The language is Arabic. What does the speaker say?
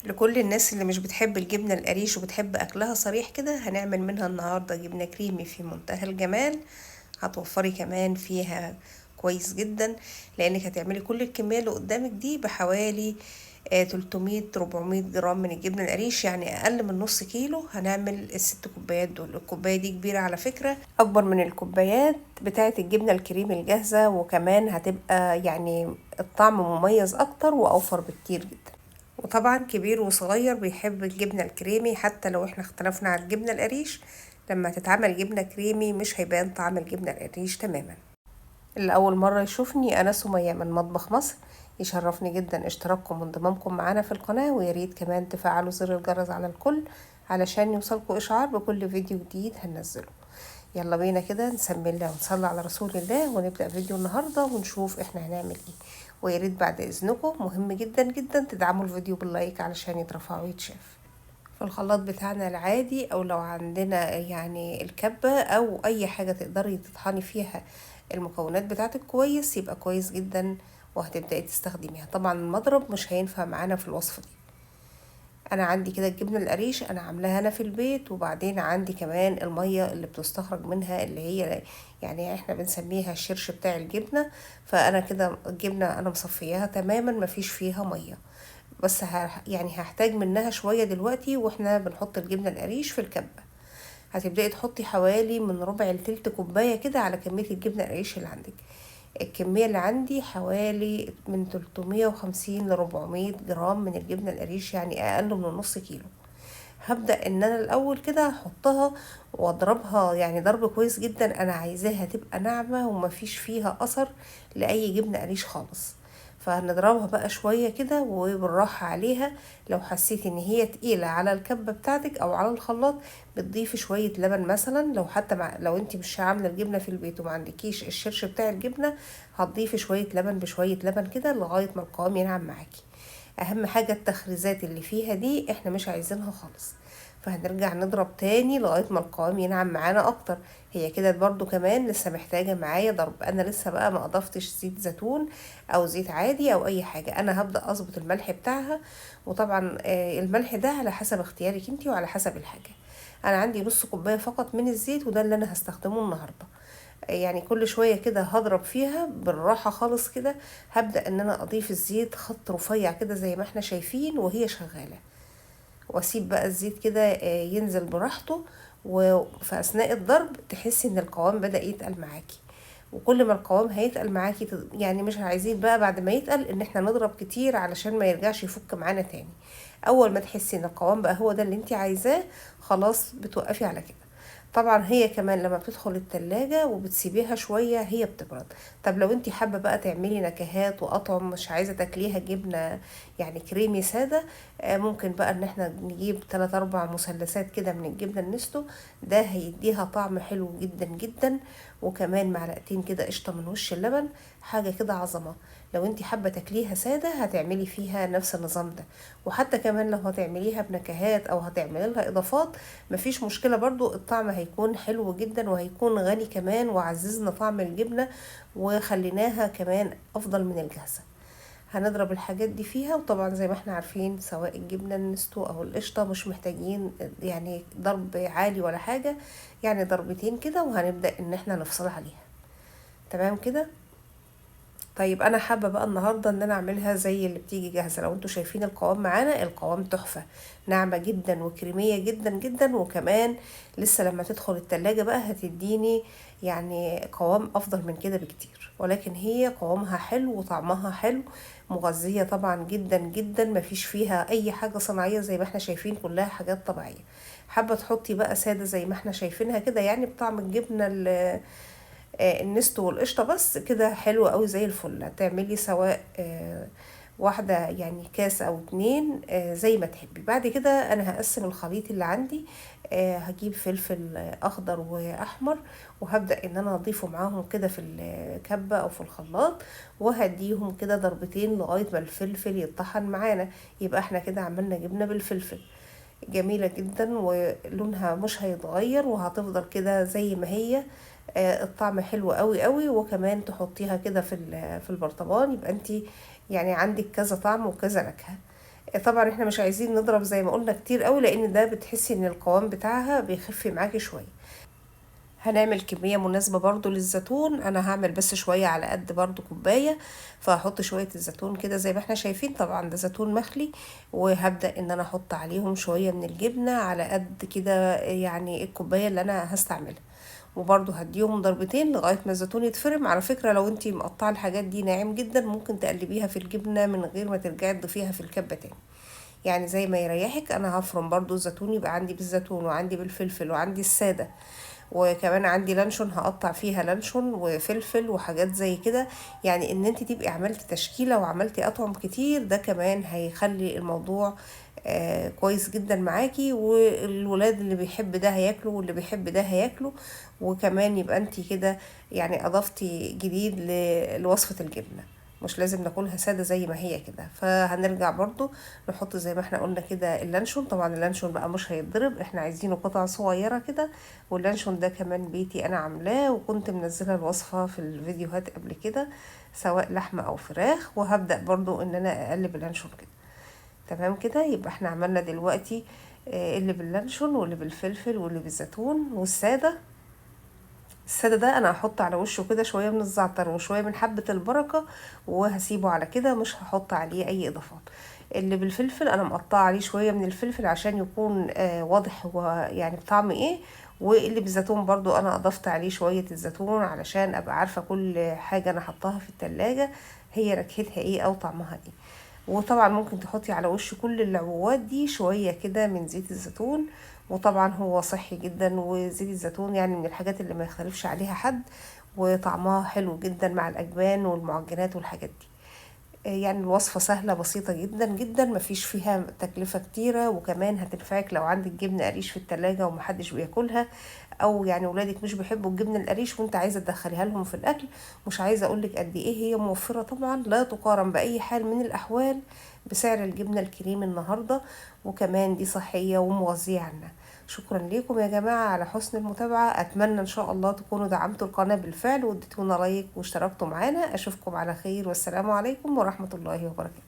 لكل الناس اللي مش بتحب الجبنة القريش وبتحب أكلها صريح كده، هنعمل منها النهاردة جبنة كريمي في منتهى الجمال. هتوفري كمان فيها كويس جدا، لأنك هتعملي كل الكمية اللي قدامك دي بحوالي 300 400 جرام من الجبنة القريش، يعني أقل من نص كيلو. هنعمل ال6 كوبايات دول. الكوباية دي كبيرة على فكرة، أكبر من الكوبايات بتاعة الجبنة الكريمي الجاهزة، وكمان هتبقى يعني الطعم مميز أكتر وأوفر بكتير جدا. وطبعا كبير وصغير بيحب الجبنة الكريمي، حتى لو احنا اختلفنا على الجبنة القريش، لما تتعمل جبنة كريمي مش هيبان طعم الجبنة القريش تماما. اللي أول مرة يشوفني، أنا سمية من مطبخ مصر. يشرفني جدا اشتراككم وانضمامكم معانا في القناة، وياريت كمان تفعلوا زر الجرس على الكل علشان يوصلكوا إشعار بكل فيديو جديد هننزله. يلا بينا كده نسمي الله ونصلي على رسول الله ونبدأ فيديو النهاردة ونشوف احنا هنعمل ايه. وياريت بعد اذنكم مهم جدا جدا تدعموا الفيديو باللايك علشان يترفع ويتشاف. في الخلاط بتاعنا العادي، او لو عندنا يعني الكبة او اي حاجة تقدري تطحني فيها المكونات بتاعتك كويس، يبقى كويس جدا وهتبدأي تستخدميها. طبعا المضرب مش هينفع معانا في الوصفة دي. انا عندي كده الجبنه القريش انا عاملاها انا في البيت، وبعدين عندي كمان الميه اللي بتستخرج منها، اللي هي يعني احنا بنسميها الشرش بتاع الجبنه. فانا كده الجبنه انا مصفياها تماما مفيش فيها ميه، بس يعني هحتاج منها شويه دلوقتي واحنا بنحط الجبنه القريش في الكبه. هتبداي تحطي حوالي من ربع لتلت كوبايه كده على كميه الجبنه القريش اللي عندك. الكمية اللي عندي حوالي من 350 ل 400 جرام من الجبنة القريش، يعني أقل من نص كيلو. هبدأ ان انا الاول كده احطها واضربها، يعني ضرب كويس جدا. انا عايزاها تبقى ناعمة ومفيش فيها اثر لاي جبنة قريش خالص. فهنضربها بقى شوية كده وبالراحة عليها. لو حسيتي ان هي تقيلة على الكبة بتاعتك او على الخلاط، بتضيفي شوية لبن مثلا. لو حتى لو انت مش عاملة الجبنة في البيت وما عندكيش الشرش بتاع الجبنة، هتضيفي شوية لبن بشوية لبن كده لغاية ما القوام ينعم معاكي. اهم حاجة التخريزات اللي فيها دي احنا مش عايزينها خالص. فهنرجع نضرب تاني لغاية ما القوام ينعم معانا اكتر. هي كده برضو كمان لسه محتاجة معايا ضرب. انا لسه بقى ما اضفتش زيت زيتون او زيت عادي او اي حاجة. انا هبدأ اظبط الملح بتاعها. وطبعا الملح ده على حسب اختيارك انتي وعلى حسب الحاجة. انا عندي نص كوباية فقط من الزيت، وده اللي انا هستخدمه النهاردة. يعني كل شوية كده هضرب فيها بالراحة خالص كده. هبدأ ان انا اضيف الزيت خط رفيع كده زي ما احنا شايفين وهي شغالة، واسيب بقى الزيت كده ينزل براحته. وفي اثناء الضرب تحسي ان القوام بدأ يتقل معاكي. وكل ما القوام هيتقل معاكي يعني مش عايزين بقى بعد ما يتقل ان احنا نضرب كتير علشان ما يرجعش يفك معانا تاني. اول ما تحسي ان القوام بقى هو ده اللي انت عايزاه، خلاص بتوقفي على كده. طبعا هي كمان لما بتدخل التلاجة وبتسيبيها شوية هي بتبرد. طب لو انت حابة بقى تعملي نكهات وأطعم مش عايزة تاكليها جبنة يعني كريمي سادة، ممكن بقى ان احنا نجيب 3 4 مثلثات كده من الجبنة النستو. ده هيديها طعم حلو جدا جدا. وكمان معلقتين كده قشطة من وش اللبن. حاجة كده عظمة. لو انت حابة تاكليها سادة هتعملي فيها نفس النظام ده. وحتى كمان لو هتعمليها بنكهات او هتعملي لها اضافات، مفيش مشكلة برضو. الطعم هيكون حلو جدا وهيكون غني كمان، وعززنا طعم الجبنة وخليناها كمان افضل من الجاهزة. هنضرب الحاجات دي فيها. وطبعا زي ما احنا عارفين سواء الجبنة النستو او القشطة مش محتاجين يعني ضرب عالي ولا حاجة، يعني ضربتين كده وهنبدأ ان احنا نفصل عليها. تمام كده. طيب انا حابه بقى النهارده ان انا اعملها زي اللي بتيجي جاهزه. لو انتوا شايفين القوام معانا، القوام تحفه، ناعمه جدا وكريميه جدا جدا. وكمان لسه لما تدخل التلاجة بقى هتديني يعني قوام افضل من كده بكتير. ولكن هي قوامها حلو وطعمها حلو، مغذيه طبعا جدا جدا. مفيش فيها اي حاجه صناعيه، زي ما احنا شايفين كلها حاجات طبيعيه. حابه تحطي بقى ساده زي ما احنا شايفينها كده، يعني بطعم الجبنه النستو والقشطة بس كده حلو قوي زي الفل. هتعملي سواء واحدة يعني كاس او اتنين زي ما تحبي. بعد كده انا هقسم الخليط اللي عندي. هجيب فلفل اخضر واحمر، وهبدأ ان انا اضيفه معاهم كده في الكبة او في الخلاط. وهديهم كده ضربتين لغاية ما الفلفل يتطحن معانا. يبقى احنا كده عملنا جبنة بالفلفل جميلة جدا، ولونها مش هيتغير وهتفضل كده زي ما هي. الطعم حلو قوي قوي. وكمان تحطيها كده في البرطمان، يبقى انتي يعني عندك كذا طعم وكذا نكهة. طبعا احنا مش عايزين نضرب زي ما قلنا كتير قوي، لان ده بتحسي ان القوام بتاعها بيخف معاكي شويه. هنعمل كمية مناسبة برضو للزيتون، انا هعمل بس شوية على قد برضو كوباية، فهحط شوية الزيتون كده زي ما احنا شايفين، طبعا ده زيتون مخلي. وهبدأ ان انا احط عليهم شوية من الجبنة على قد كده، يعني الكوباية اللي انا هستعملها. وبرضو هديهم ضربتين لغاية ما الزيتون يتفرم. على فكرة لو انتي مقطعة الحاجات دي ناعم جدا، ممكن تقلبيها في الجبنة من غير ما ترجعي تضيفيها في الكبة تاني، يعني زي ما يريحك. انا هفرم برضو الزيتون، يبقى عندي بالزيتون وعندي بالفلفل وعندي السادة، وكمان عندي لانشون هقطع فيها لانشون وفلفل وحاجات زي كده. يعني ان انت تبقي عملتي تشكيلة وعملتي اطعم كتير، ده كمان هيخلي الموضوع كويس جدا معاكي، والولاد اللي بيحب ده هياكله واللي بيحب ده هياكله. وكمان يبقى انت كده يعني اضفتي جديد لوصفة الجبنة، مش لازم ناكلها سادة زي ما هي كده. فهنرجع برضو نحط زي ما احنا قلنا كده اللانشون. طبعا اللانشون بقى مش هيتضرب، احنا عايزينه قطع صغيرة كده. واللانشون ده كمان بيتي انا عاملاه، وكنت منزله الوصفه في الفيديوهات قبل كده، سواء لحمه او فراخ. وهبدا برضو ان انا اقلب اللانشون كده. تمام كده، يبقى احنا عملنا دلوقتي اللي باللانشون واللي بالفلفل واللي بالزيتون والساده. السادة ده انا هحط على وشه كده شوية من الزعتر وشوية من حبة البركة، وهسيبه على كده، مش هحط عليه اي اضافات. اللي بالفلفل انا مقطعه عليه شوية من الفلفل عشان يكون واضح هو يعني بطعم ايه. واللي بالزيتون برضو انا اضفت عليه شوية الزيتون علشان ابقى عارفة كل حاجة انا حطاها في التلاجة هي نكهتها ايه او طعمها ايه. وطبعا ممكن تحطي على وش كل العبوات دي شوية كده من زيت الزيتون. وطبعا هو صحي جدا، وزيت الزيتون يعني من الحاجات اللي ما يختلفش عليها حد، وطعمها حلو جدا مع الأجبان والمعجنات والحاجات دي. يعني الوصفة سهلة بسيطة جدا جدا، مفيش فيها تكلفة كتيرة، وكمان هتنفعك لو عندك جبنة قريش في التلاجة ومحدش بياكلها، او يعني ولادك مش بيحبوا الجبنة القريش وانت عايزة تدخليها لهم في الاكل. مش عايزة اقولك قد ايه هي موفرة، طبعا لا تقارن بأي حال من الاحوال بسعر الجبنة الكريم النهاردة. وكمان دي صحية ومغذية عنا. شكرا لكم يا جماعة على حسن المتابعة، أتمنى إن شاء الله تكونوا دعمتوا القناة بالفعل واديتونا لايك واشتركتوا معانا. أشوفكم على خير، والسلام عليكم ورحمة الله وبركاته.